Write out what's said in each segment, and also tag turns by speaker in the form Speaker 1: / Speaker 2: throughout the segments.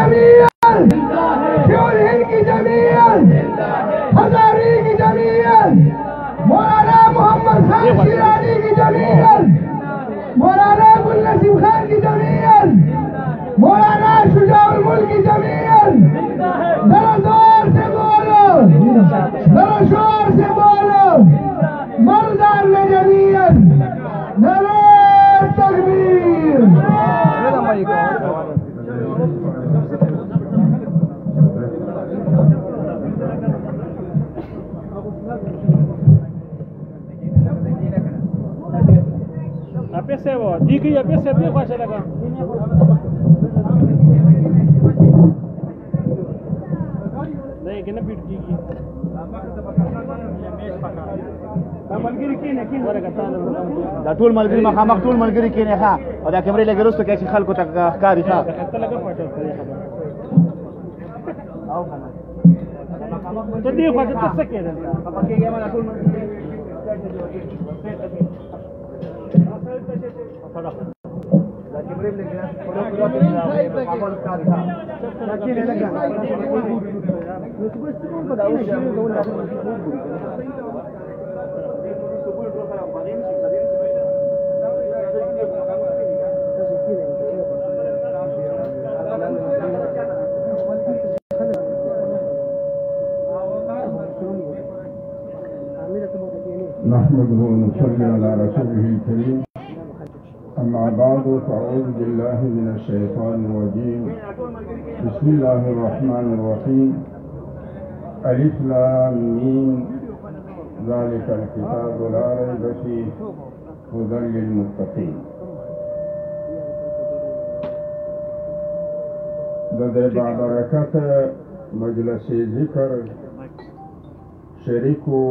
Speaker 1: जमीयत, शिवल हिंद की जमीयत, हजारी की जमीयत, मौलाना मोहम्मद खान शिरानी की जमीयत, मौलाना गुल नसीम खान की जमीयत, मौलाना शुजाउल मुल्क की जमीयत। जरा जोर से बोलो, जरा शोर से बोलो, मर्दान में जमीयत, नारे तकबीर।
Speaker 2: Apese wo, digi apese bi khwasha daga. नहीं किन पीट की
Speaker 3: دا ټول ملګری مخامخ ټول ملګری کېنه ښه او دا کیمرې لګې وروسته کې چې خلکو ته ښکاري ښه
Speaker 2: ته دې خواته ته څه کېدل
Speaker 4: نحمده ونصلي على رسوله الكريم أما بعد فأعوذ بالله من الشيطان الرجيم بسم الله الرحمن الرحيم ألف لام ميم ذلك الكتاب لا ريب فيه هدى للمتقين. د بابرکت مجلس ذکر شریکو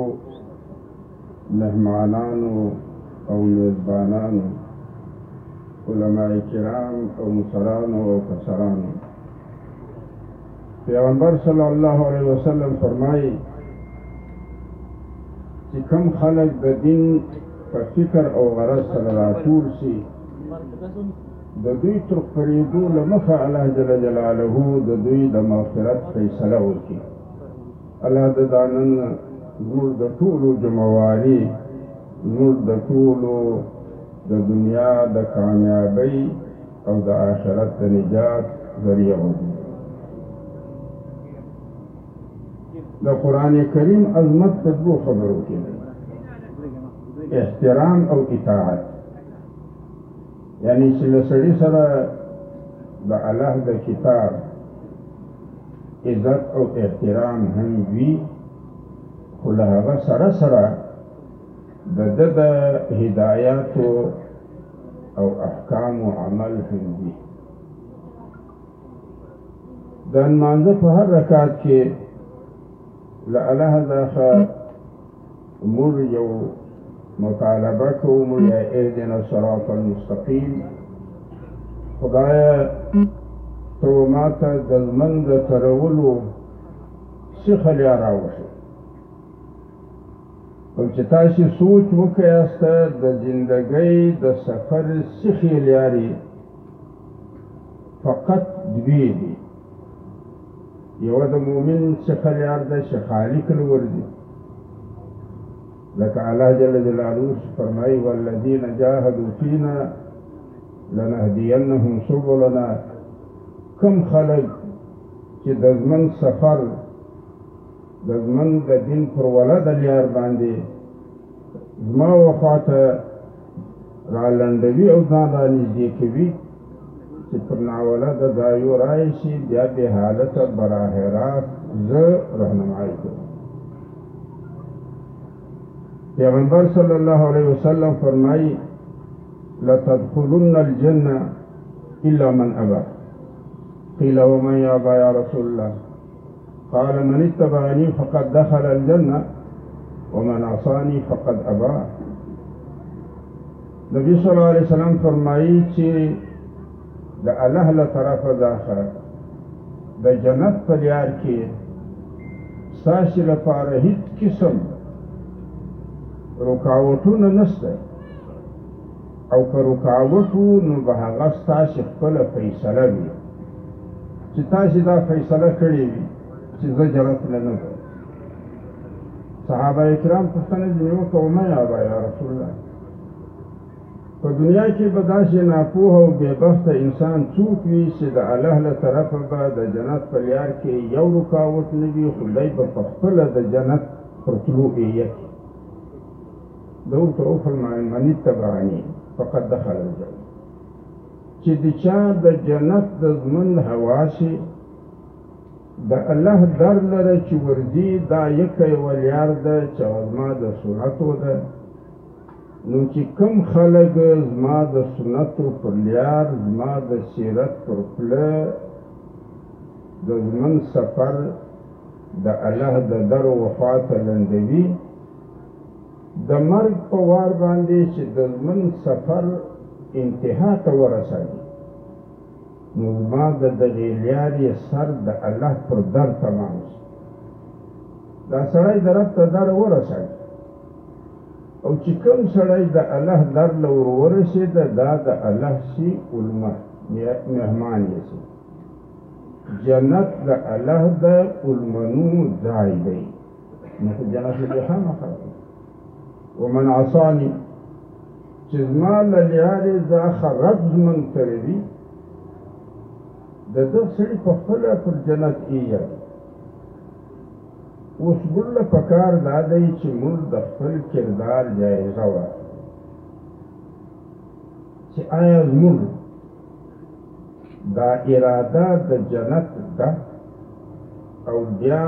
Speaker 4: مهمانانو او میزبانانو علماء کرام او مصرانو او کسرانو پیغمبر صلی الله علیه وسلم فرمایي چې کوم خلک د دین په فکر او غرض سره راټول شي د دوی تر پرېدو له مخه الله جل جلاله د دوی د مغفرت فیصله وکړي. الله د دانن زموږ د ټولو جمعواري زموږ د ټولو د دنیا د کامیابی او د آخرت د نجات ذریعہ وګرځي. د قرآن کریم عظمت په دوه خبرو کې دی، احترام او اطاعت. یعنی چې له سړي سره د الله د کتاب عزت او احترام هم وي، خو له هغه سره سره د ده د هدایاتو او احکامو عمل هم وي. د لمانځه په هر رکعت کې له الله څخه موږ یو مطالبه کوو، موږ یا اهدنا الصراط المستقیم، خدایه ته ماته د لمن د ترولو څه خلیا راوښي. او چې تاسو سوچ وکړئ د زندګۍ د سفر څخه لاري فقط دوی دي. یو د مؤمن څخه لار د خالق الورد، لکه الله جل جلاله فرمایي والذین جاهدوا فینا لنهدینهم سبلنا. کم خلق چې د ژوند سفر د ژوند د دین پر ولد لیار باندې زما وخواته را لنډوي او ځان را نږدې کوي چې پر ناولده دا یو راشي بیا بې حالته براه راست زه رهنمایي کوم. پیغمبر صلی الله علیه وسلم فرمایي لتدخلن الجنه الا من ابى. قيل ومن يابى يا رسول الله؟ قال من اتبعني فقد دخل الجنه ومن عصاني فقد ابى. نبی صلی الله علیه وسلم فرمایي چې د الله له طرفه داخله د جنت په لار کې ستاسو لپاره هیڅ قسم رکاوټونه نشته، او که رکاوټ وو نو به هغه ستاسو خپله فیصله وي. چې تاسې دا فیصله کړې وي چې زه جنت له نه ځم. صحابه کرام پوښتنه ځینې وکړه ومه یابا یا رسول الله، په دنیا کې به داسې ناپوه او بېبخته انسان څوک وي چې د الله له طرفه به د جنت په لار کې یو رکاوټ نه وي، خو دی به په خپله د جنت پر تلو ایت ده ورته وفرمایل من اتبعني فقد دخل الجنة، چې د چا د جنت د ضمن حواسې د الله در لره چې ورځي دا یکه ولیار ده چې زما د سنتو ده، نو چې کوم خلک زما د سنتو پر لیار زما د سیرت پر پله د ضمن سفر د الله د در وفاته لنډوي، د مرګ په وار باندې چې د ضمن سفر انتها ته ورسوي، نو زما د دغې لیارې سر د الله پر در تمام شي. دا سړی د رب ته در ورسوي، او چې کوم سړی د الله در له ور ورسېده دا د الله شي مهمان یې شي. جنت د الله د المنو ځای دی، نو خو جنت یې خامخا ومن عصاني چې زما له لیارې دا خراب ژمن کړی وي د ده سړي په خپله پر جنت ایږي. اوس موږ له پکار دا دی چې موږ د خپل کردار جایزه واخلو چې آیا زموږ دا اراده د جنت ده او بیا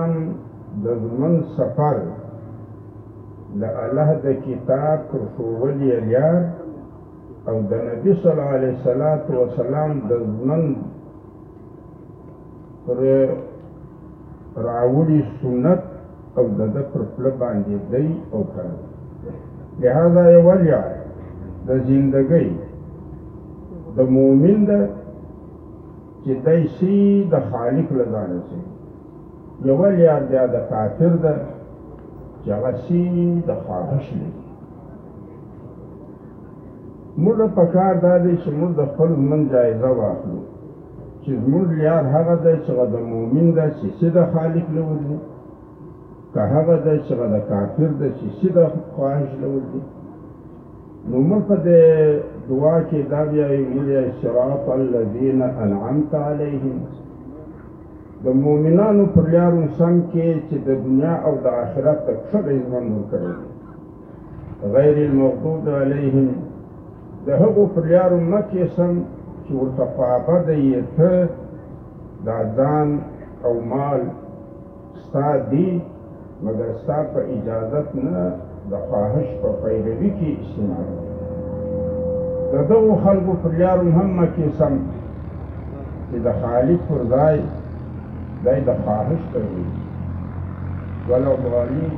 Speaker 4: د زمون سفر د الله د کتاب پر ښوولې لیار او د نبي صلی الله علیه وسلم د زمون پر راوړي سنت او د ده پر پله باندې دی او کړی. لهذا یوه لیار د زندګۍ د مؤمن ده چې دی شي د خالق له ځانه شي، یوه لیار بیا د کافر ده چې هغه شي د خواهش لري. موږ له پکار دا دی چې موږ د خپل ژوند جایزه واخلو چې زموږ لیار هغه دی چې هغه د مؤمن ده چې څه د خالق له ورځي، که هغه دی چې هغه د کافر ده چې څه د خواهش له ورځي. نو موږ په دې دعا کې دا وایو ویلی صراط الذین انعمت علیهم، د مؤمنانو پر لیارو سم کې چې د دنیا او د آخرت ته ښه ژوند ورکړی دی، غیر المغضوب علیهم د هغو پر لیارو مه کې سم چې ورته پابنده یې ته دا ځان او مال ستا دی مګر ستا په اجازت نه د خواهش په پیروي کې استعمال. د دغو خلکو پر لیارو هم مه کې سم چې د خالق پر ځای دی د خواهش کوي ولضالین،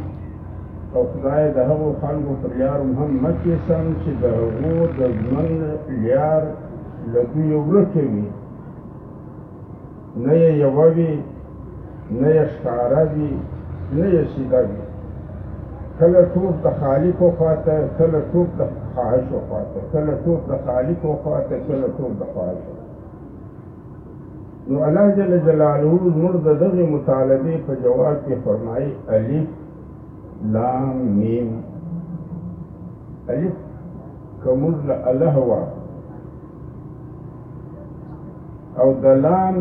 Speaker 4: او خدای د هغو خلکو پر لیارو هم مه کې سم چې د هغو د ژوند لیار له دوی ورکه وي، نه یې یوه وي نه یې ښکاره وي نه یې سیده وي، کله ټوپ د خالق وخواته کله ټوپ د خواهش وخواته، کله ټوپ د خالق وخواته کله ټوپ د خواهش. نو الله جل جلاله زموږ د دغې مطالبې په جواب کې فرمایي الف لام میم. الف که موږ له الله واخلو او د لام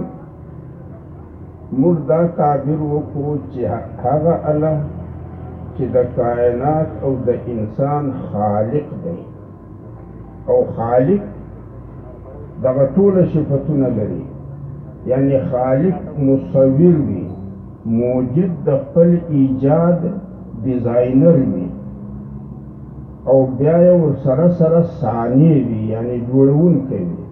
Speaker 4: موږ دا تعبیر وکړو چې هغه الله چې د کائنات او د انسان خالق دی، او خالق دغه ټوله صفتونه لري، یعنی خالق مصور وي، موجد د خپل ایجاد ډیزاینر وي، او بیا یې ورسره سره ثاني وي یعنی جوړونکی وي،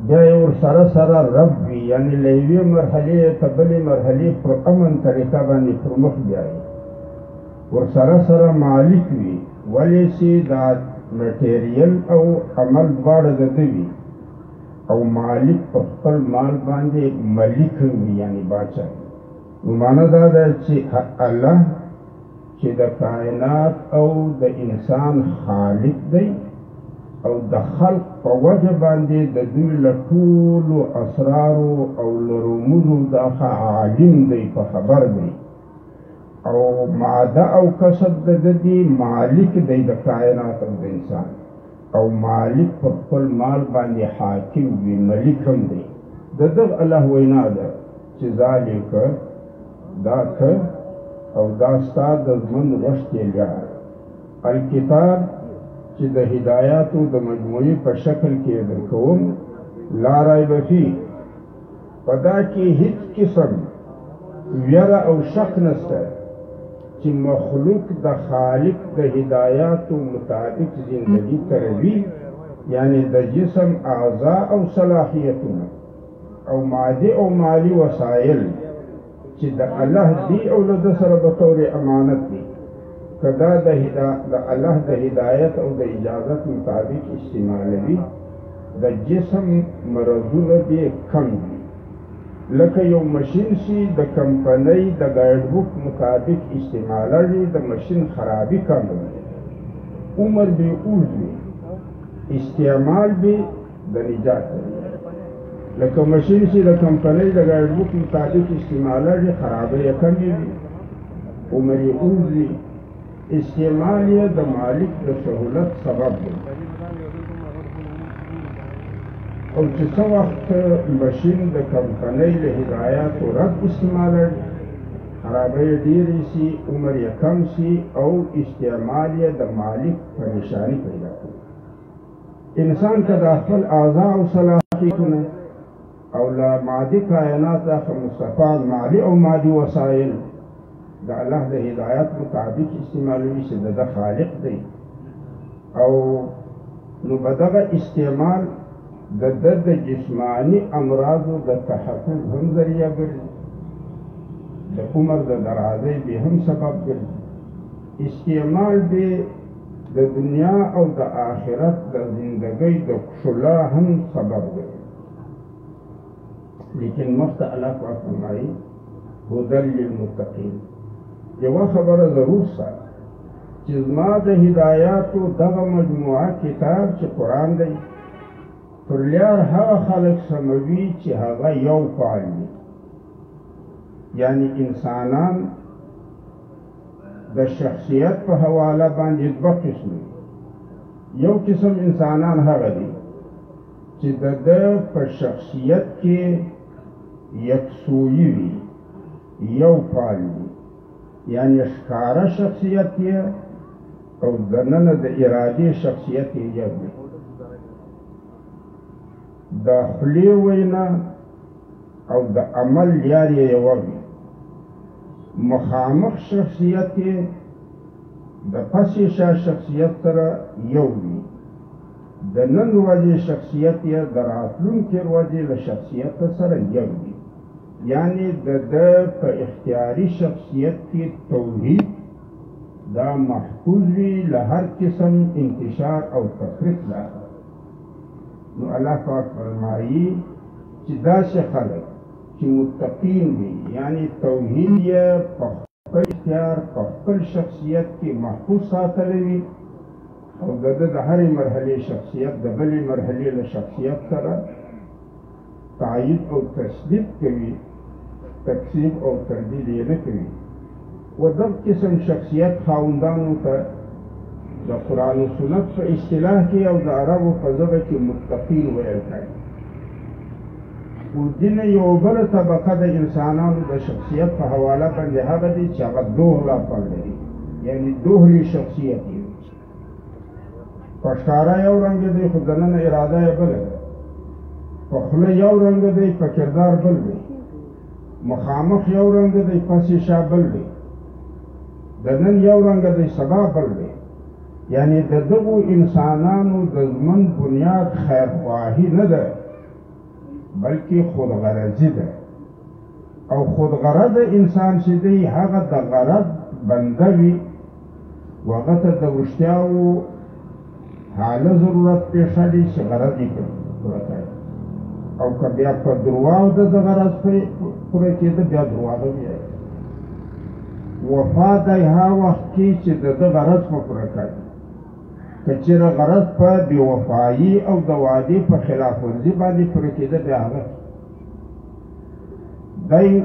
Speaker 4: بیا یې ورسره سره رب وي یعنی له یوې مرحلې ته بلې مرحلې پر امن طریقه باندې پر مخ بیایي، ورسره سره مالک وي ولې چې دا مټیریل او عمل دواړه د ده وي، او مالک په خپل مال باندې ملیک وي یعنی باچا. نو معنی دا ده چې الله چې د کائنات او د انسان خالق دی او د خلق په وجه باندې د دوی له ټولو اسرارو او له رموزو څخه عالم دی، په خبر دی، او ماده او کسب د دې مالک دی د کائنات او د انسان، او مالک پر خپل مال باندې حاکم وي، ملک هم دی. د دغه الله وینا ده چې ذالک دا که او دا ستا د ژوند غوښتې لار الکتاب چې د هدایاتو د مجموعې په شکل کې درکوم، لا ریب فیه، په دا کې هیڅ قسم ویره او شک نشته چې مخلوق د خالق د هدایاتو مطابق زندگی تروي، یعنی د جسم اعضاء او صلاحیتونه او مادي او مالی وسایل چې د الله دی او له سره به طور امانت دي، کدا د الله د هدایت او د اجازت مطابق استعمالوي، د جسم مرضونه به کم دي. لکه یو ماشین شي د کمپنۍ د ګایډ بک مطابق استعمالوي، د ماشین خرابي کم وي، عمر به اوږد وي، استعمال به د نجات وي. لکه ماشین شي د کمپنۍ د ګایډ بک مطابق استعمالوي، خرابي یې کمې وي، عمر یې اوږد وي، استعمال یې د مالک د سهولت سبب دی. او چې څه وخت ماشین د کمپنۍ له هدایاتو رد استعمالوي، خرابۍ یې ډېرې شي، عمر یې کم شي، او استعمال یې د مالک پریشاني پیدا کوي. انسان که د خپل اعضاء او صلاحیتونه او له مادي کائنات څخه مستفاد مالي او مادي وسایل د الله د هدایت مطابق استعمالوي چې د خالق دی، او نو به دغه استعمال د جسمانی امراضو د تحفظ هم ذریعه ګرځي، د عمر د درازۍ به هم سبب ګرځي، استعمال به د دنیا او د آخرت د زندګۍ د ښکلا هم سبب ګرځي. لیکن مخته الله پاک فرمایي هدی للمتقین. یوه خبره ضرور ساته چې زما د هدایاتو دغه مجموعه کتاب چې قرآن دی پر لار هغه خلک سموي چې هغه یو فعال دي، یعنی انسانان د شخصیت په حواله باندې دوه قسم. یو قسم انسانان هغه دي چې د ده په شخصیت کې یکسویي وي، یو فعال دي، یعنی ښکاره شخصیت یې او دننه د ارادې شخصیت یې یو دی. د خولې وینا او د عمل لار یې یوه وي. مخامخ شخصیت یې د پسې شا شخصیت سره یو وي. د نن ورځې شخصیت یې د راتلونکې ورځې له شخصیت سره یو وي. یعنی د ده په اختیاري شخصیت کې توحید دا محفوظ وي له هر قسم انتشار او تفریق څخه. نو الله پاک فرمایي چې داسې خلک چې متقین وي، یعنی توحید یې په خپل اختیار په خپل شخصیت کې محفوظ ساتلی وي، او د ده د هرې مرحلې شخصیت د بلې مرحلې له شخصیت سره تایید او تصدیق کوي، تکذیب او تردید یې نه کوي. و دغه قسم شخصیت خاوندانو ته د قرآن و سنت په اصطلاح کې او د عربو په ژبه کې متقین ویل کوي. ځینې یو بله طبقه د انسانانو د شخصیت په حواله باندې هغه دي چې هغه دوهره پل لري، یعنی دوهري شخصیت یې په ښکاره یو رنګ دی خو دننه اراده یې بله ده، په خوله یو رنګ دی په کردار بل دی، مخامخ یو رنګ دی پسې شا بل دی، د نن یو رنګ دی سبا بل دی. یعنی د دغو انسانانو د ژوند بنیاد خیرخواهي نه ده بلکې خودغرضي ده، او خودغرضه انسان چې دی هغه د غرض بنده وي و هغه ته د رښتیاوو حاله ضرورت پیښه دی چې غرض یې پوره کوي، او که بیا په درواغ د غرض پوره کېده بیا درواغ بیا وفا دی هغه وخت کې چې د ده غرض په پوره کوي، که چېرې غرض په بېوفایي او د وعدې په خلاف ورزي باندې پوره کېده بیا هغه دی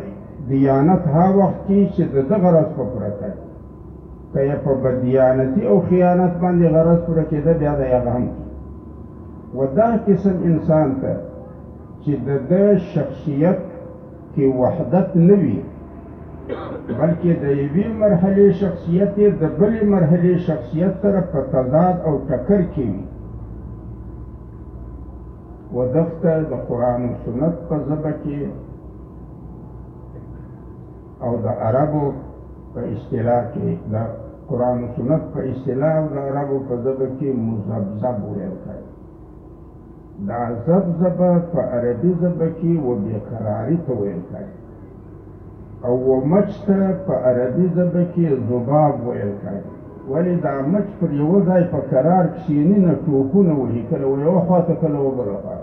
Speaker 4: دیانت هغه وخت کې چې د ده غرض په پوره کړ که یې په بدیانتي او خیانت باندې غرض پوره کېده بیا د هغه هم و دا قسم انسان ته چې د ده شخصیت کې وحدت نه وي بلکې د یوې مرحلې شخصیت یې د بلې مرحلې شخصیت سره په تضاد او ټکر کې وي و دغه د قرآن و سنت په ژبه کې او د عربو په اصطلاح کې د قرآن و سنت په اصطلاح او د عربو په ژبه کې مذبذب ویل کوي دا ذبذبه په عربي ژبه کې و بېقراري ته ویل کوي او مچ ته په عربي ژبه کې ذباب ویل کوي ولې دا مچ پر یوه ځای په قرار کښېني نه ټوپونه وهي کله و یوه خوا ته کله و بله خوا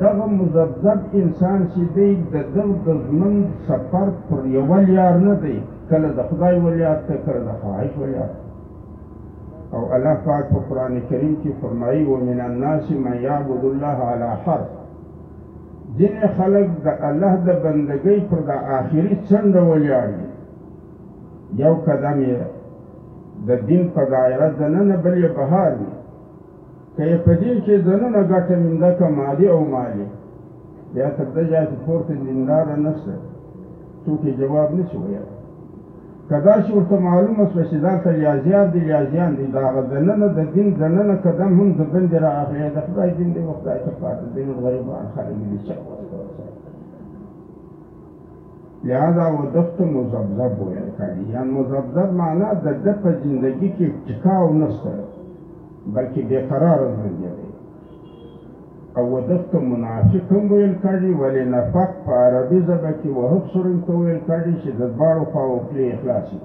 Speaker 4: دغه مذبذب انسان چې دی د ده د ژوند سفر پر یوه لیار نه دی کله د خدای ولیاد ته کله د خواهش ولیاد او الله پاک په قرآن کریم کې فرمایي ومن الناس من یعبد الله علی حرف ځینې خلک د الله د بندګۍ پر د آخري څنډه ولاړ دي یو قدم یې د دین په دایره دننه بل یې بهار وي که یې په دین کې دننه ګټه منده که مالي او مالي بیا تر ده جاتې پورته دینداره نشته څوک یې جواب نشي ویلی که داسې ورته معلومه شوه چې دلته ریاضیان دي ریاضیان دي د هغه دننه د دین دننه قدم هم د بندې را اخلي د خدای دین دی و خدای ته پاتې دین الغریبان خلک دي چا لہذا و دغته مذبذب ویل کوي یعنې مذبذب معنا د ده په زندګي کې ټکاو نشته بلکې بېقراره ژوند دی او دغته منافق هم ویل کړي ولې نفاق په عربي ژبه کې وهب سورم ته ویل کړي چې د دواړو خواو خولې اخلاصي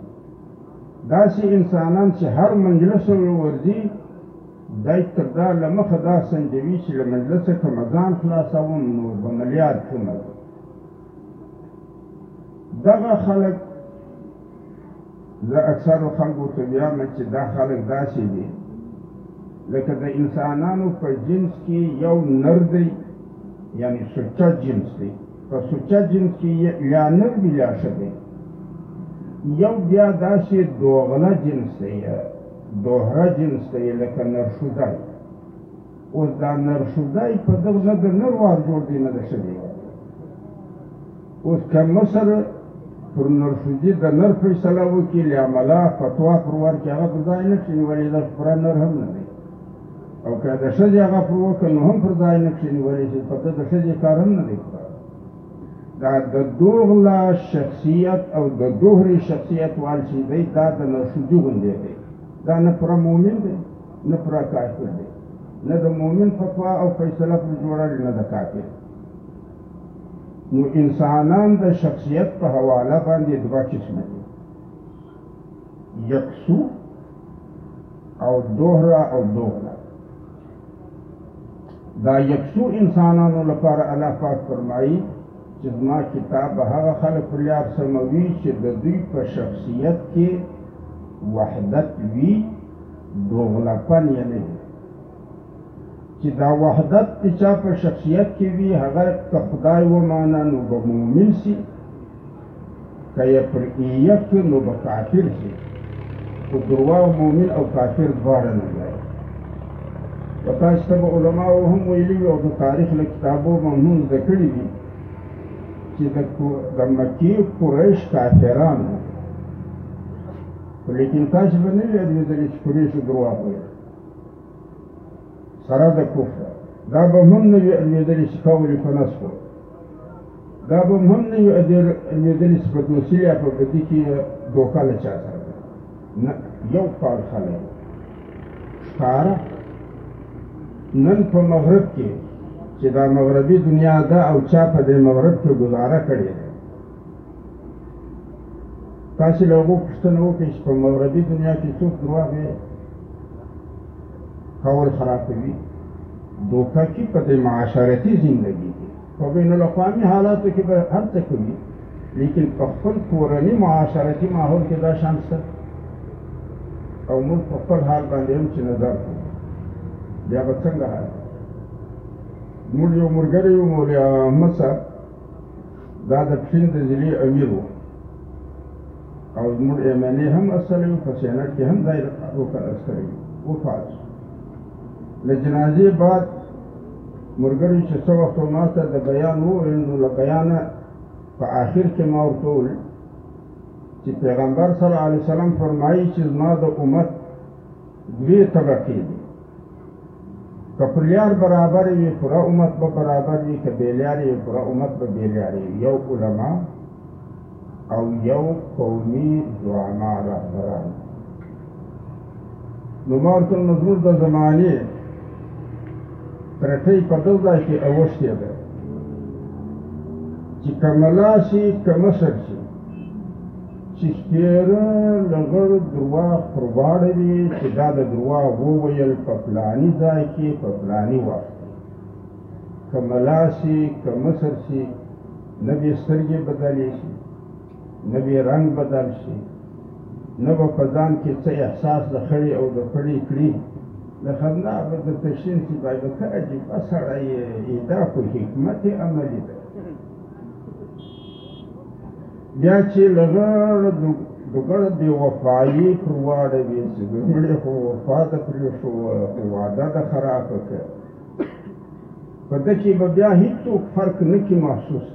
Speaker 4: داسې انسانان چې هر مجلس ورځي دی تر دا له مخه دا سنجوي چې له مجلسه که ځان خلاصوم نو به ملیار کمه دغه خلک زه اکثرو خلکو ته ویایم چې دا خلک داسې دي لکه د انسانانو په جنس کې یو نر دی یعنی سوچه جنس دی په سوچه جنس کې یا نر وي یا ښځه یو بیا داسې دوغله جنس دی دوهره جنس دی لکه نرښودی اوس دا نرښودی په دغه نه د نر وار جوړ دی نه د ښځې اوس که مصر پر نرښودي د نر فیصله وکړي لیامله فتوا پر ورکړي هغه پر ځای نه کښېني ولې دا پوره نر هم نه دی او که د ښځې هغه پر وکړه نو هم پر ځای نه کښېني ولې چې په ده د ښځې کار هم نه دی دا د دوغله شخصیت او د دوهرې شخصیت وال چې دی دا د نرښودي غوندې دی دا نه پوره مؤمن دی نه پوره کافر دی نه د مؤمن فتوا او فیصله پر جوړوي نه د کافر نو انسانان د شخصیت په حواله باندې دوه قسمه دي یکسو او دوهره او دوغله دا یکسو انسانانو لپاره الله پاک فرمایي چې زما کتاب به هغه خلک پر یاد سموي چې د دوی په شخصیت کې وحدت وي دوغلهپن یې نه وي چې دا وحدت د چا په شخصیت کې وي هغه که خدای ومانه نو به مؤمن سي که یې پر ایت کړ نو به کافر سي خو درواغ مؤمن او کافر دواړه نه دی و تاسو ته به علماو هم ویلي وي او د تاریخ له کتابو به هم زده کړي دي چې د مکې قریش کافران وو خو لیکن تاسو به نه وي اورېدلي چې قریشو درواغ ویل سره د کفر دا به هم نه وي اورېدلي چې قول په نسخو دا به هم نه وي اورېدلي چې په دوسي یا په بدي کې دوکه له چا سره نه یو کال خلک ښکاره نن په مغرب کې چې دا مغربي دنیا ده او چا په دې مغرب کې ګزاره کړې ده تاسې له هغو پوښتنه وکړئ چې په مغربي دنیا کې څوک درواغ قول خرابوي دوکه کې په دې معاشرتي زندګي کې په بین الاقوامي حالاتو کې به هر څه کوي لیکن په خپل کورني معاشرتي ماحول کې دا شان شته او موږ په خپل حال باندې هم چې نظر کوو بیا به څنګه حال موږ یو ملګری وو مولوي احمد صاحب دا د پښین د ضلعې امیر و او زموږ ایماني هم اصلی و په سینټ کې هم ځای اصلی وفات شو له جنازې بعد ملګري چې څه وخت ما ته د بیان وویل نو له بیانه په آخر کې ما ورته وویل چې پیغمبر صلی الله علیه وسلم فرمایي چې زما د امت دوې طبقې دي که پریار برابر وي پوره امت به برابر وي که بیلیار وي پوره امت به بیلیار وي یو علما او یو قومي زعما رهبران نو ما ورته نو زموږ د زمانې ترټۍ په دل ځای کې اوښتې ده چې که ملا شي که مشر شي چې ښکېره لغړ درواغ پر غاړه وي چې دا د درواغ وویل په فلاني ځای کې په فلاني وخت که ملا شي که مشر شي نه به سترګې بدلې شي نه به رنګ بدل شي نه به په ځان کې څه احساس د خړې او د پړې کړي د خندا به د تشین چې باید ته عجیبه سړی یې دا خو حکمت عملي ده بیا چې لغړ دګړه بې وفایي پر واړوي چې د مړي خو وفا ته پرېښو واده ده خرابه کړه په ده کې به بیا هېڅوک فرق نه کړي محسوس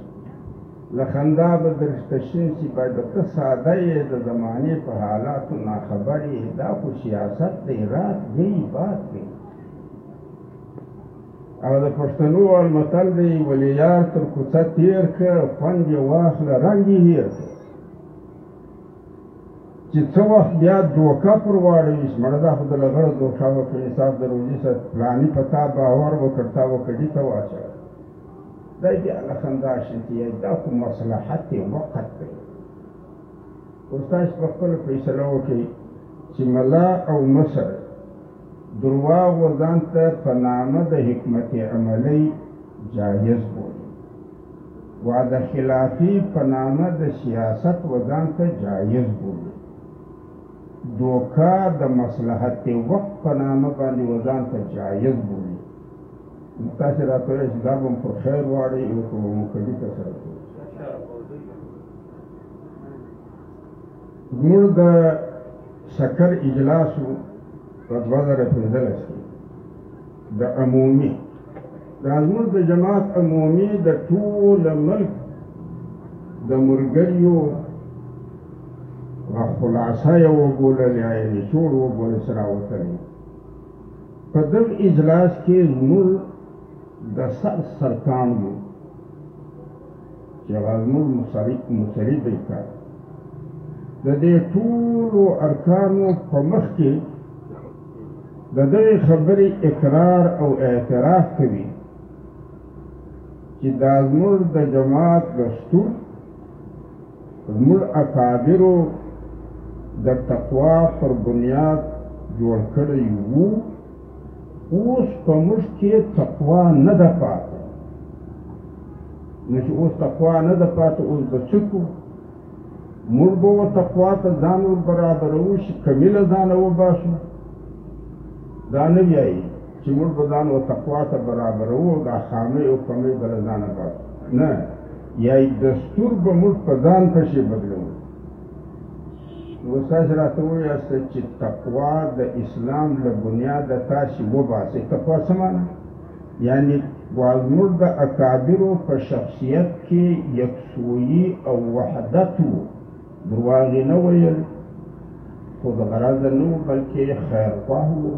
Speaker 4: له خندا به درته شین چې باید ته ساده یې د زمانې په حالاتو ناخبر یې دا خو سیاست دی رات دی بات دی او د پښتنو المتل دی ولیار تر کوڅه تېر که خوند یې واخله رنګ یې هېر که چې څه وخت بیا دوکه پر واړوي مړه دا خو د لغړه دوکه وکړه حساب د روزي سره فلاني په تا باور وکړ تا وکړي ته واچوه دا بیا له خندا شي چې دا خو مصلحت وقت دی اوس تاسو په خپله فیصله وکړئ چې ملا او مشر درواغ و ځان ته په نامه د حکمت عملۍ جایز بولي وعده خلافي په نامه د سیاست و ځان ته جایز بولي دوکه د مصلحت وقت په نامه باندې و ځان ته جایز بولي تاسو راته وایئ چې دا به م پر خیر واړئ او که به مو کلي ته سره کوو زموږ د شکر اجلاس و په 2015 کې د عمومي دا زموږ د جماعت عمومي د ټول ملک د ملګریو خلاصه یې وبولل یا یې نچوړ وبولل چې راوتلی په دغه اجلاس کې زموږ د سرکان وو چې هغه زموږ مصري دی کار د دې ټولو ارکانو په مخ کې د دغې خبرې اقرار او اعتراف کوي چې دا زموږ د جماعت دستور زموږ اکابرو د تقوا پر بنیاد جوړ کړی وو اوس په موږ کې تقوا نه ده پاته نو چې اوس تقوا نه ده پاته اوس به څه کوو موږ به و تقوا ته ځان ور برابروو چې کمیله ځانه وباسو دا نه وایي چې موږ به ځان و تقوا ته برابروو دا خامۍ او کمۍ به له ځانه باسو نه یا دستور به موږ په ځان پسې بدلوو نو تاسو راته ووایاست چې تقوا د اسلام له بنیاده تاسې وباسئ تقوا څه معنی یعنی زموږ د اکابرو په شخصیت کې یکسویي او وحدت و درواغ یې نه ویل خود غرضه نه و بلکې خیرخواه و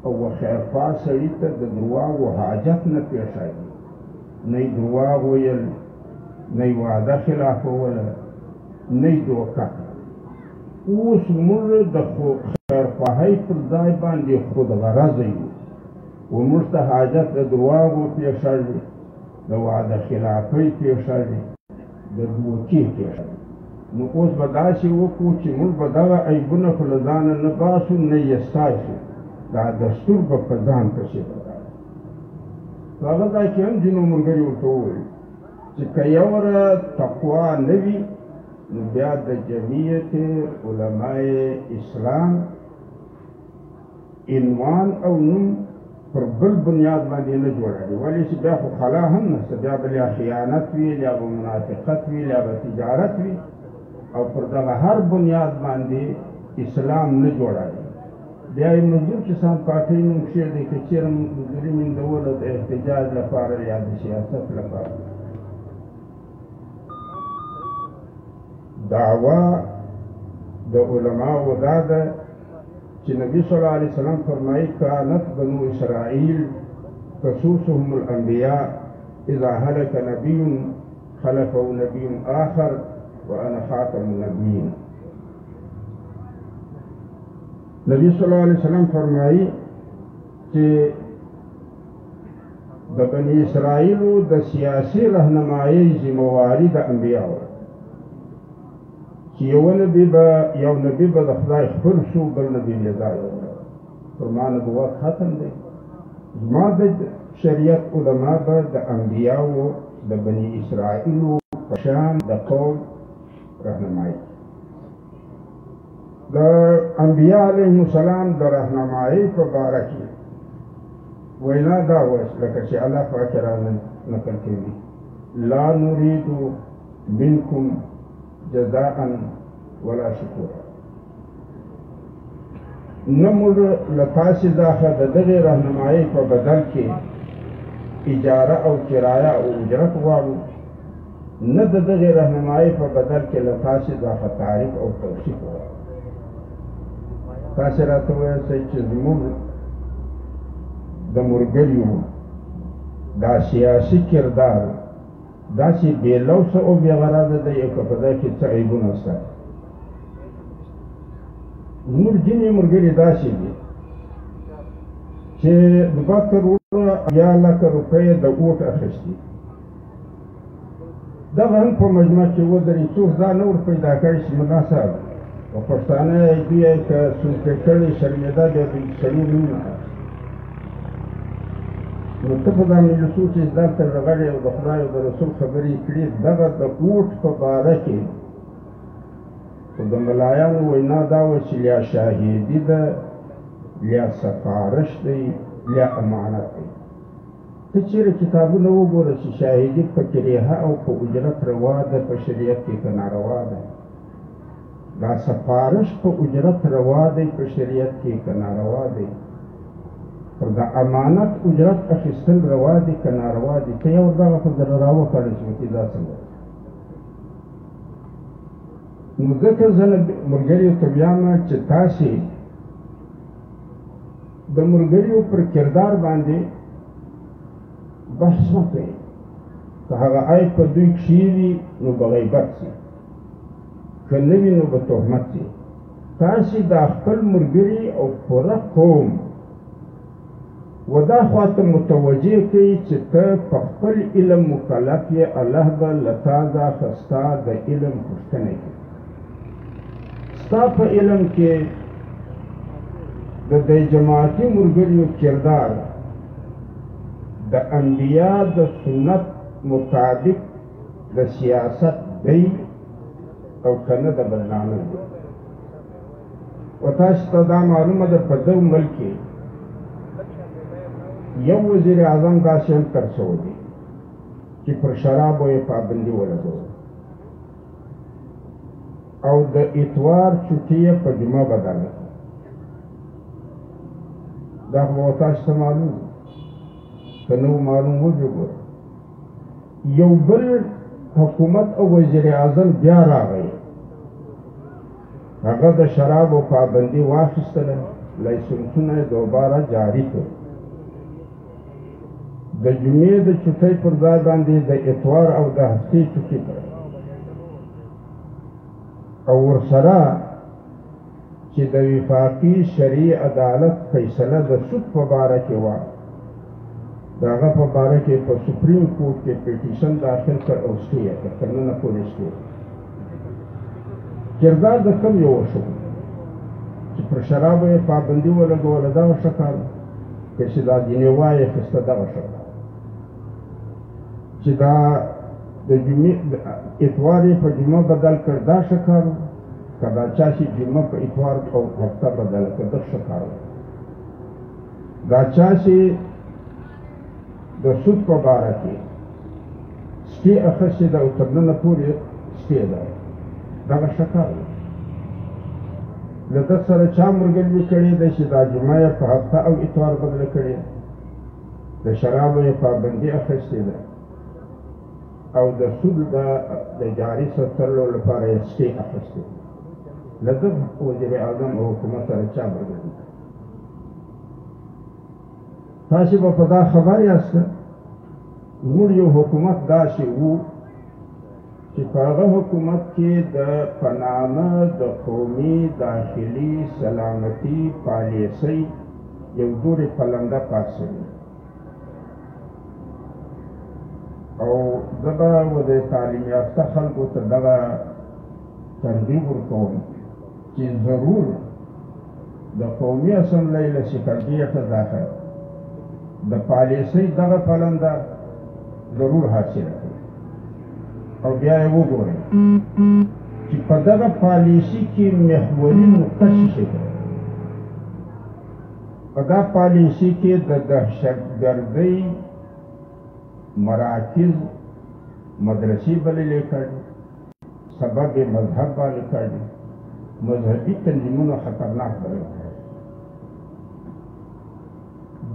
Speaker 4: او خیرخواه سړي ته د درواغو حاجت نه پېښېږي نه یې درواغ ویل نه یې وعده خلافوله نه یې دوکه اوس موږ د خیرخواهۍ پر ځای باندې خود غرضه یو و موږ ته حاجت د درواغو پېښېږي د وعده خلافۍ پېښېږي د دوکې پېښېږي نو اوس به داسې وکړو چې موږ به دغه عیبونه خو له ځانه نه باسو نه یې ستایو دا دستور به په ځان پسې بدل هغه ځای کې هم ځینو ملګري ورته وویل چې که یوره تقوا نه وي نو بیا د جمعیت علمای اسلام عنوان او نوم پر بل بنیاد باندې نه جوړوي ولې چې بیا خو خلا هم نشته بیا به یا خیانت وي یا به منافقت وي یا به تجارت وي او پر دغه هر بنیاد باندې اسلام نه جوړوي بیا یې مزدور کسان پارټۍ نوم کښېږدي که چېرې مزدوري موندوله د احتجاج لپاره یا د سیاست لپاره دعوا د علماءو دا ده چې نبی صلی الله علیه وسلم فرمایي کانت بنو اسرائیل تسوسهم الانبیاء اذا هلك نبی خلفه نبی آخر وانا خاتم النبیین نبی صلی الله علیه وسلم فرمایي چې د بني اسرائیلو د سیاسي رهنمایي ذمہواري د انبیاء چې یو نبی به د خدای خپل شو بل نبی لیدای پر ما نبوت ختم دی زما د شریعت علما به د انبیاءو د بني اسرائیلو په شان د قوم رهنمایي د انبیاء علیهم السلام د رهنمایي په باره کې وینا دا وه لکه چې الله پاک را نقل کوي لا نريد منکم جزاء ولا شکور نه موږ له تاسې څخه د دغې رهنمایۍ په بدل کې اجاره او کرایه او اجرت غواړو نه د دغې رهنمایۍ په بدل کې له تاسې څخه تعریف او توصیف غواړو تاسې راته ویاستئ چې زموږ د ملګریو دا سیاسي کردار داسې بې لوسه او بې غرضه دی او که په دې کې څه عیبونه شته زموږ ځینې ملګري داسې دي چې 2 کروړه یا لکه روپۍ د اوټ اخیستي دغه هم په مجمع کې ودرېږي څوک دا نه ور پیدا کړي چې ملا صاحب او پښتانه یې دوی یې که سلطې کړي شرمېده بیا د سړي نوم نو ته په دا مجلسو چې دلته رغړې او د خدای او د رسول خبرې کړي دغه د اوټ په باره کې خو د ملایانو وینا دا وه چې لیا شاهدي ده لیا سفارش دی لیا امانت دی ته چېرې کتابونه وګوره چې شاهدي په کریهه او په اجرت روا ده په شریعت کې که ناروا ده دا سفارش په اجرت روا دی په شریعت کې که ناروا دی پر د امانت اجرت اخیستل روا دي که ناروا دي ته یو دغه خو در راوکړی چې وکې دا څنګه نو ځکه زه ملګریو ته وایم چې تاسې د ملګریو پر کردار باندې بحث مه کوئ که هغه عیب په دوی کښې وي نو به غیبت سي که نه وي نو به تهمت سي تاسې دا خپل ملګري او پوره قوم و دا خواته متوجه کوي چې ته په خپل علم مکلف یې الله به له تا څخه ستا د علم پوښتنه کوي ستا په علم کې د دې جماعتي ملګریو کردار د انبیا د سنت مطابق د سیاست دی او کنه د بدنامه دی و تاسو ته دا معلومه ده په دغه ملک کې یو وزیر اعظم داسې هم تر شوی دی چې پر شرابو یې پابندي ولګوله او د اتوار چوټي یې په جمعه بدله دا خو تاسو ته معلوم که نه معلوم وګوره یو بل حکومت او وزیر اعظم بیا راغی هغه د شرابو پابندي واخیستله لایسنسونه یې دوباره جاري کړل د جمعې د چوټۍ پر ځای باندې د اتوار او د هفتې چوټي کړه او ورسره چې د وفاقي شرعي عدالت فیصله د سود په باره کې وه د هغه په باره کې په سپریم کورټ کې پټیشن داخل کړ او سټې یې کړ تر ننه پورې سټې کردار د کوم یو وشو چې پر شرابو یې پابندي ولګوله دغه ښه کار که چې دا جنیوا یې اخیسته دغه ښه کار چې دا د جمعې اتوار یې په جمعه بدل کړ دا ښه کار که دا چا چې جمعه په اتوار او هفته بدله کړ دا ښه کار دا چا چې د سود په باره کې سټې اخیستې ده او تر ننه پورې سټې ده دغه شکار دی له ده سره چا ملګري کړې ده چې دا جمعه یې په هفته او اتوار بدله کړې د شرابو یې پابندي اخیستې ده او د سود د جاري ساتلو لپاره یې سټې اخیستې له ده وزیر اعظم او حکومت سره چا ملګري تاسې به په دا خبر یاست زموږ یو حکومت داسې وو چې په هغه حکومت کې د په نامه د قومي داخلي سلامتي پالیسۍ یو دورې پلنده پاڅوي او زه به و د تعلیم یافته خلکو ته دغه ترغیب ورکوم چې ضرور د قومي اسمبلۍ له سکرټریټه داخل د پالیسۍ دغه پلنده ضرور حاصله کړي او بیا یې وګورئ چې په دغه پالیسي کې محوري نقطه څه شی ده په دا پالیسي کې د دهشتګردۍ مراکز مدرسې بللې کړي سبب مذهب باندې کړي مذهبي تنظیمونو خطرناک بلل کړي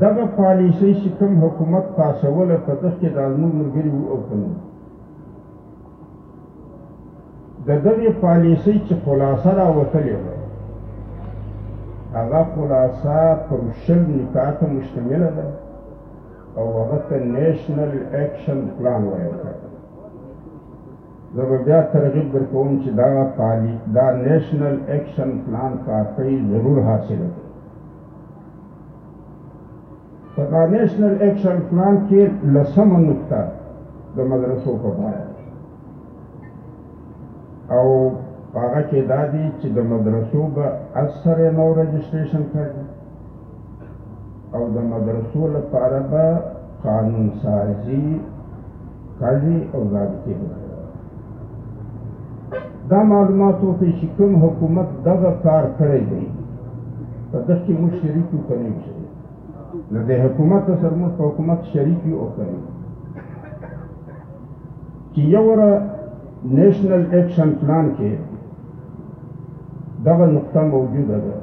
Speaker 4: دغه پالیسۍ چې کوم حکومت پاسوله په دغه کې د زموږ ملګري وو او که نه د دغې پالیسۍ چې خلاصه راوتلې وه هغه خلاصه پر 20 نکاتو مشتمله ده او هغه ته نیشنل اکشن پلان ویل کېږي زه به بیا ترغیب درکوم چې دا نیشنل اکشن پلان کاپۍ ضرور حاصله کړي په دا نیشنل اکشن پلان کې 10مه نقطه د مدرسو په باره او هغه کې دا دي چې د مدرسو به اثر نو رجسټریشن کړي او د مدرسو لپاره به قانون سازي قاضي او ضابطې دا معلومات وکړي چې کوم حکومت دغه کار کړی دی په دغه کې موږ شریک یو که نه یو شریک له دې حکومت سره موږ په حکومت شریک یو او که نه چې یو نیشنل ایکشن پلان کې دغه نقطه موجوده ده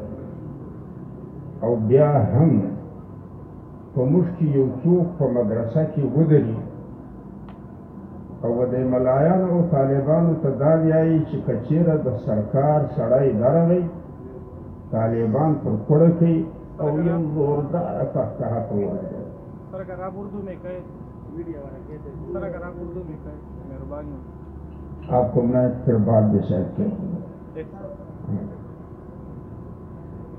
Speaker 4: او بیا هم په موږ کې یو څوک په مدرسه کې ودري او د ملایانو او طالبانو ته دا وایي چې که چېرې د سرکار سړی درغی طالبان پر کوړه کوي او یو زورداره قهقهه په ورکوي
Speaker 2: सर अगर आप उर्दू में कहे वीडियो वाला कहते हैं सर अगर आप उर्दू में कहे मेहरबानी
Speaker 4: आपको मैं फिर बाद में शायद कहूँ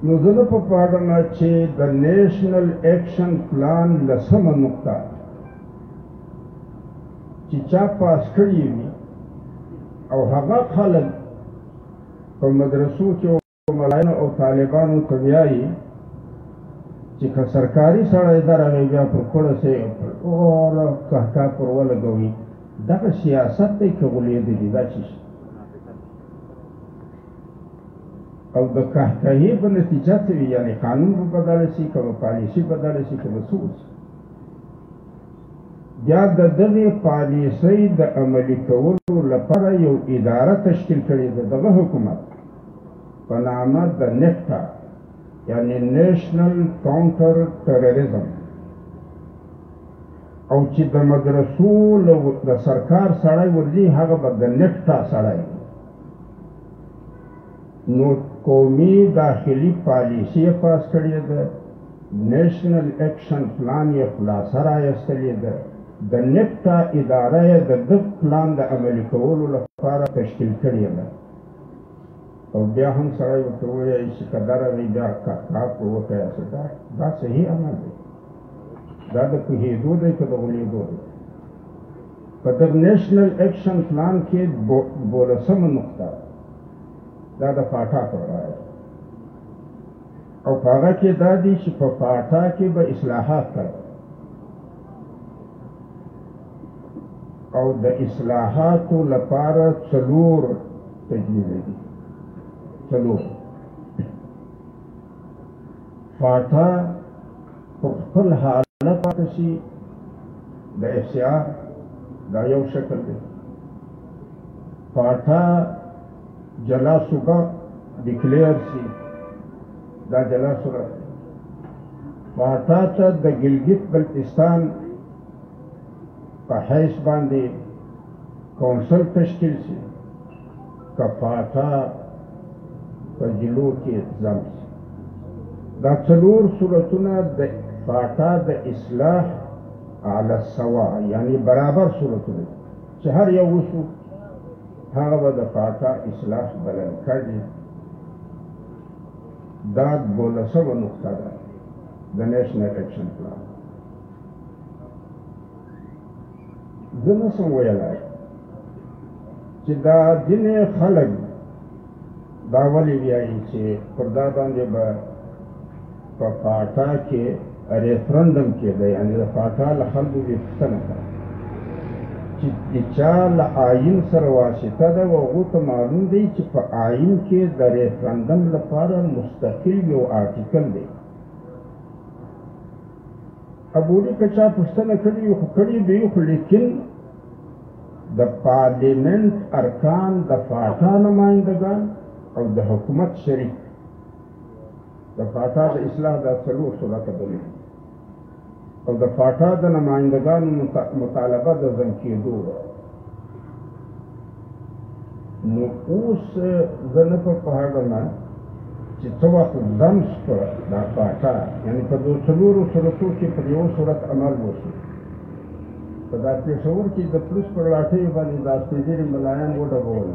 Speaker 4: نو زه نه پوهېږم چې د نیشنل ایکشن پلان 10مه نقطه چې چا پاس کړي وي او هغه خلک په مدرسو کې او ملایانو او طالبانو ته وایي چې که سرکاري سړی درغی بیا پر کوړه سي اور قهقه پر ولګوي دغه سیاست دی که غولېدلی دي دا چی او د قهقهې په نتیجه څه وي یعنې قانون به بدله شي که به پالیسي بدله شي که به څه وشي یا د دغې پالیسۍ د عملي کولو لپاره یو اداره تشکیل کړې ده دغه حکومت په نامه د نفټا یعنی نیشنل کاونټر ټرریزم او چې د مدرسو د سرکار سړی ورځي هغه به د نفټا سړی نو قومي داخلي پالیسي یې پاس کړې ده نیشنل ایکشن پلان یې خلاصه رایستلې ده د نفټا اداره یې د دغه پلان د عملي کولو لپاره تشکیل کړې ده او بیا هم سړی ورته ووایي چې که درغی بیا قهقه پر وکړی دا صحیح عمل دی دا د پوهېدو دی که د غولېدو دی په دغه نیشنل ایکشن پلان کې 12مه نقطه دا د پاټا پر رایه او په هغه کې دا دي چې په پاټا کې به اصلاحات کوي او د اصلاحاتو لپاره 4 تجویزه دي 4 پاټا پر خپل حالت پاتې شي د افسیار دا یو شکل دی. پاټا جلا صوبه ډیکلیر شي دا جلا صورت دی. پاټا ته د ګلګت بلتستان په حیث باندې کونسل تشکیل شي که پاټا په جلو کې ځم شي. دا څلور صورتونه د پاټا د اصلاح علی السوا یعنی برابر صورتونه چې هر یو وشو هغه به د پاټا اصلاح بلل کړي. دا 12مه نقطه ده د نیشنل ایکشن پلان. زه نشم ویلی چې دا ځینې خلک دا ولې وایي چې پر دا باندې به په پاټا کې ریفرنډم کېده، یعنې د پاټا له خلکو دې پوښتنه کوي چې د چا له آیین سره واسطه ده او هغو ته معلوم دی چې په آیین کې د ریفرنډم لپاره مستقل یو آرټیکل دی. ابولی که چا پوښتنه کړې خو کړې به وي، خو لیکن د پارلیمنت ارکان د پاټا نمایندګان او د حکومت شریک د پاټا د اصلاح دا څلور صورته بلي او د پاټا د نمایندګانو مطالبه د ځنډ کېدو ده. نو اوس زه نه پوهېږم چې څه وخت ځم شپه دا پاټا یعنې په دو څلورو صورتو کې پر یو صورت عمل وشي. په دا پېښور کې د پولیس پر لاټۍ باندې دا سپېڅلي ملایان وډبول.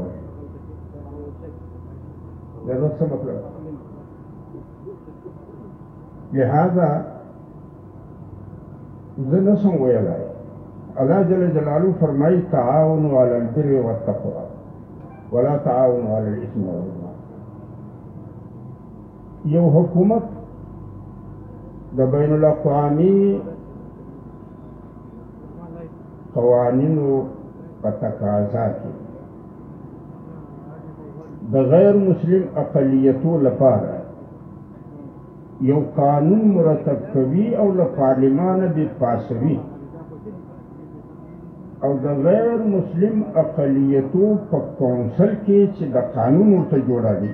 Speaker 4: دا څه مطلب؟ لہذا زه نشم ویلی. الله جل جلاله فرمایي تعاونوا علی البر والتقوى ولا تعاونوا علی الاثم والعدوان. یو حکومت د بین الاقوامی قوانینو په تقاضا کې د غیر مسلم اقلیتو لپاره یو قانون مرتب کوي او له پارلمانه بې پاسوي او د غیر مسلم اقلیتو په کونسل کې چې د قانون ورته جوړوي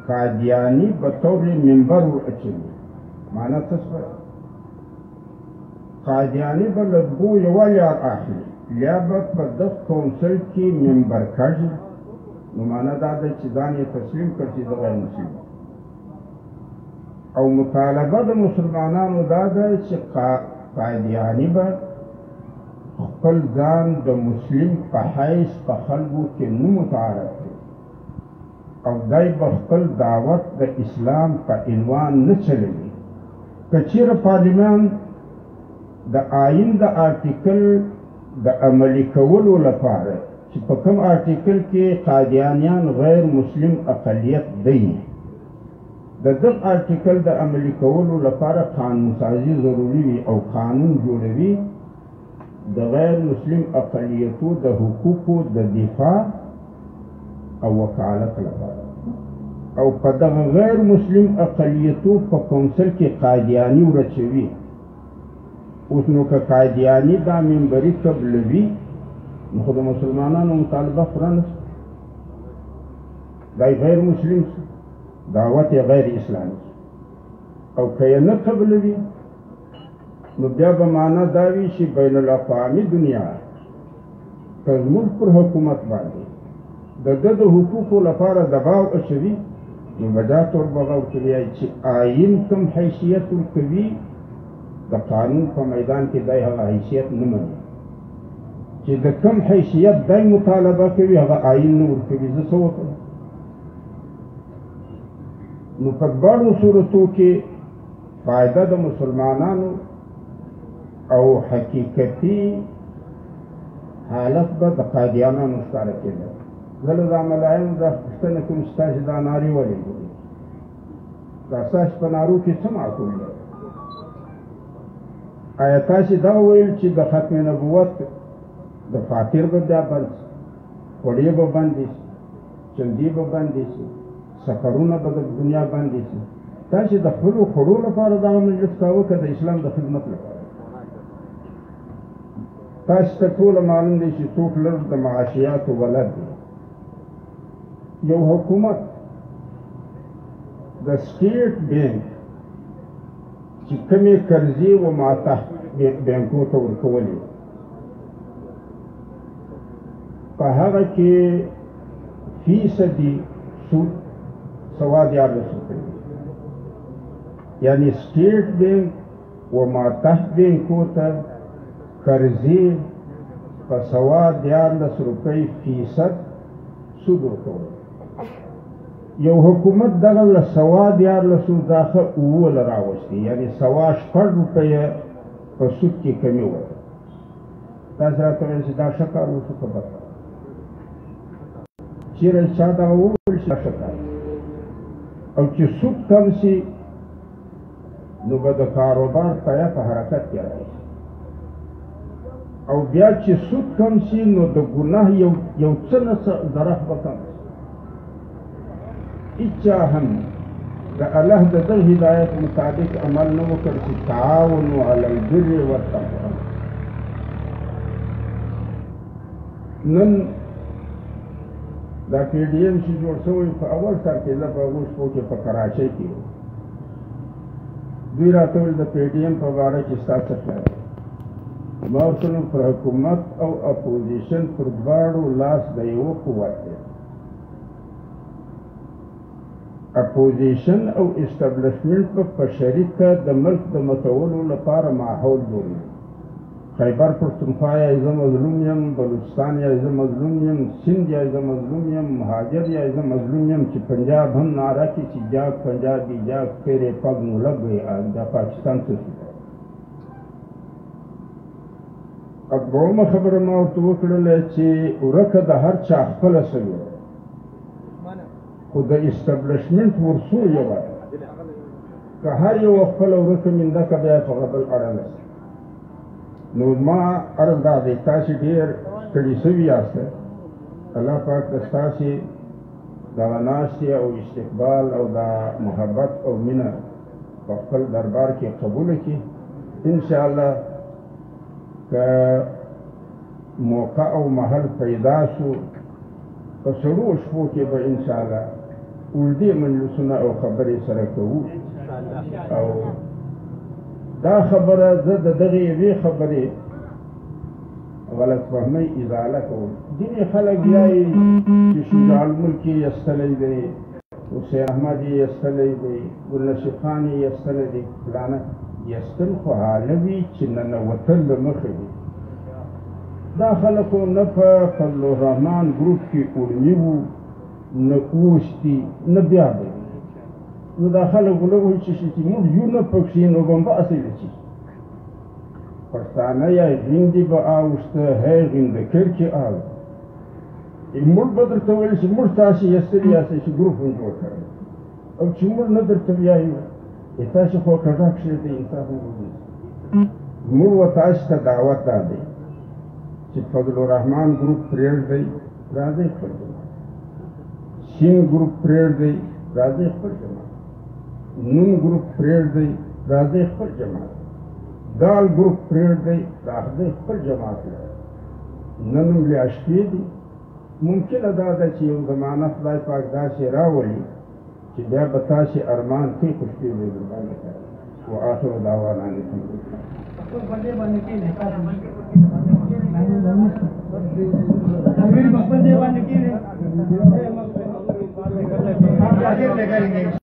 Speaker 4: قادیاني به طور منبر ور اچوي. معنا څه شوه؟ قادیاني به له دوو یوه لیار اخلي، یا به په دغه کونسل کې منبر کږي. نو معنا دا ده چې ځان یې تسلیم کړ چې د غیر مسلم او مطالبه د مسلمانانو دا ده چې قادیاني به خپل ځان د مسلم په حیث په خلکو کې نه متعارف کړي او دای به خپل دعوت د اسلام په عنوان نه چلوي. که چیرې پارلمان د آیین د آرټیکل د عملي کولو لپاره چې په کوم آرټیکل کې قادیانیان غیر مسلم اقلیت دی، د دغه آرټیکل د عملي کولو لپاره قانون سازي ضروري وي او قانون جوړوي د غیر مسلم اقلیتو د حقوقو د دفاع او وکالت لپاره. او په دغه غیر مسلم اقلیتو په کونسل کې قادیاني ورچوي. اوس نو که قادیاني دا منبري قبلوي نو خو د مسلمانانو مطالبه پوره نشته. دا غیر مسلم دعوت غیر اسلامي او که یې نه قبلوي نو بیا به معنا دا وي چې بین الاقوامي دنیا که زموږ پر حکومت باندې د ده د حقوقو لپاره دباو اچوي نو به دا طور به ورته وایي چې آیین کوم حیثیت ورکوي د قانون په میدان کې دی هغه حیثیت نه مني. چې د کوم حیثیت دی مطالبه کوي هغه آیین نه ورکوي. زه څه وکړم؟ نو په دواړو صورتو کې فایده د مسلمانانو او حقیقتي حالت به د قادیانانو ښکاره کېده. زه له دا ملایانو دا پوښتنه کوم چې تاسې دا نارې ولې وایي؟ دا ستاسې په نارو کې څه معقول دی؟ آیا تاسې دا وویل چې د ختم نبوت د فاتر به بیا بند شي، خوړې به بندې شي، چندې به بندې شي، سفرونه به د دنیا بندې شي؟ تاسې د خپلو خوړو لپاره دغه مجلس کاوه که د اسلام د خدمت لپاره؟ تاسې ته ټوله معلوم دی چې څوک لږ د معاشیاتو بلد دی. یو حکومت د سټیټ بینک چې کومې قرضې و ماتحت بینکو ته ورکولې په هغه کې فیصدي سود 14 روپۍ، یعنی سټیټ بینک و ماتحت بینکو ته قرضې په 14 روپۍ فیصد سود ورکول. یو حکومت دغه له 14 داخه 9 راوستي، یعنی 6 روپۍ په سود کې کمی وکړه. تاسو راته وایئ چې دا ښه کار وشو که بد کار؟ چېرې چا دغه وویل چې دا ښه کار او چې سود کم شي نو به د کاروبار پایه په حرکت کې راشي، او بیا چې سود کم شي نو د ګناه یو څه نه څه درخ به کم شي. هیچا هم د الله د دغه هدایت مطابق عمل نه وکړ چې تعاونوا علی البر والتقوی. نن دا پی ډي ایم چې جوړ شوی په اول سر کې زه په هغو شپو کې په کراچۍ کې وم. دوی راته وویل د پی ډي ایم په باره کې ستا څه خیال دی؟ ما ورته وویل پر حکومت او اپوزیشن پر دواړو لاس د یوه قوت دی. اپوزیشن او اسټابلیشمنټ په شریکه د ملک د متولو لپاره ماحول جوړوي. خیبر پښتونخوا یا زه مظلوم یم، بلوچستان یا زه مظلوم یم، سند یا زه مظلوم یم، مهاجر یا زه مظلوم یم، چې پنجاب هم نعره کړي چې جاگ پنجابي جاگ تیرے پگ نو لگ گئے دا پاکستان څه شي. اب دومره خبره ما ورته وکړله چې ورکه د هر چا خپله سوې ده، خو د اسټابلیشمنټ ورسو یوه ده. که هر یو خپله ورکه منده که بیا په بل اړه نه شي. نو ما عرض دا دی تاسې ډېر ستړي سوي یاسته، الله پاک د ستاسې دغه ناستې او استقبال او دا محبت او مینه په خپل دربار کې قبوله کړي. انشاءالله که موقع او محل پیدا شو په سړو شپو کې به انشاءالله اوږدې مجلسونه او خبرې سره کوو. او دا خبره زه د دغې یوې خبرې غلط فهمۍ ازاله کوم. ځینې خلک وایي چې شجاع الملک یې ایستلی دی، حسین احمد یې ایستلی دی، ګلنشي خان یې ایستلی دی. فلانه ایستل خو حاله وي چې ننوتل له مخې وي. دا خلکو نه په فضل الرحمن ګروپ کې علمي وو، نه اوس دي، نه بیا به وي. نو دا خلک ولوي چې موږ یو نه پکښې نو بمبه اصیل چی پښتانه یا غیندې به اوسته هی غینده کرکې آو موږ به درته ویل چې موږ تاسې ایستلي یاستئ چې ګروپ هم جوړ کړی، او چې موږ نه درته ویایو تاسې خو کږه کښېږدئ انصاف هم وګورئ. موږ و تاسې ته دعوت دا دی چې فضل الرحمن ګروپ پرېږدئ، راځئ خپل جماعت. سیند ګروپ پرېږدئ، راځئ خپل جماعت. نون ګروپ پرېږدئ، راځئ خپل جماعت. دال ګروپ پرېږدئ، راځئ خپل جماعت. نن ملي شپې دي، ممکنه دا ده چې یو زمانه خدای پاک داسې راولي چې بیا به تاسې ارمان کوي خو شپې به یې درباندې کوي. وآخر دعوانا ان الحمد لله.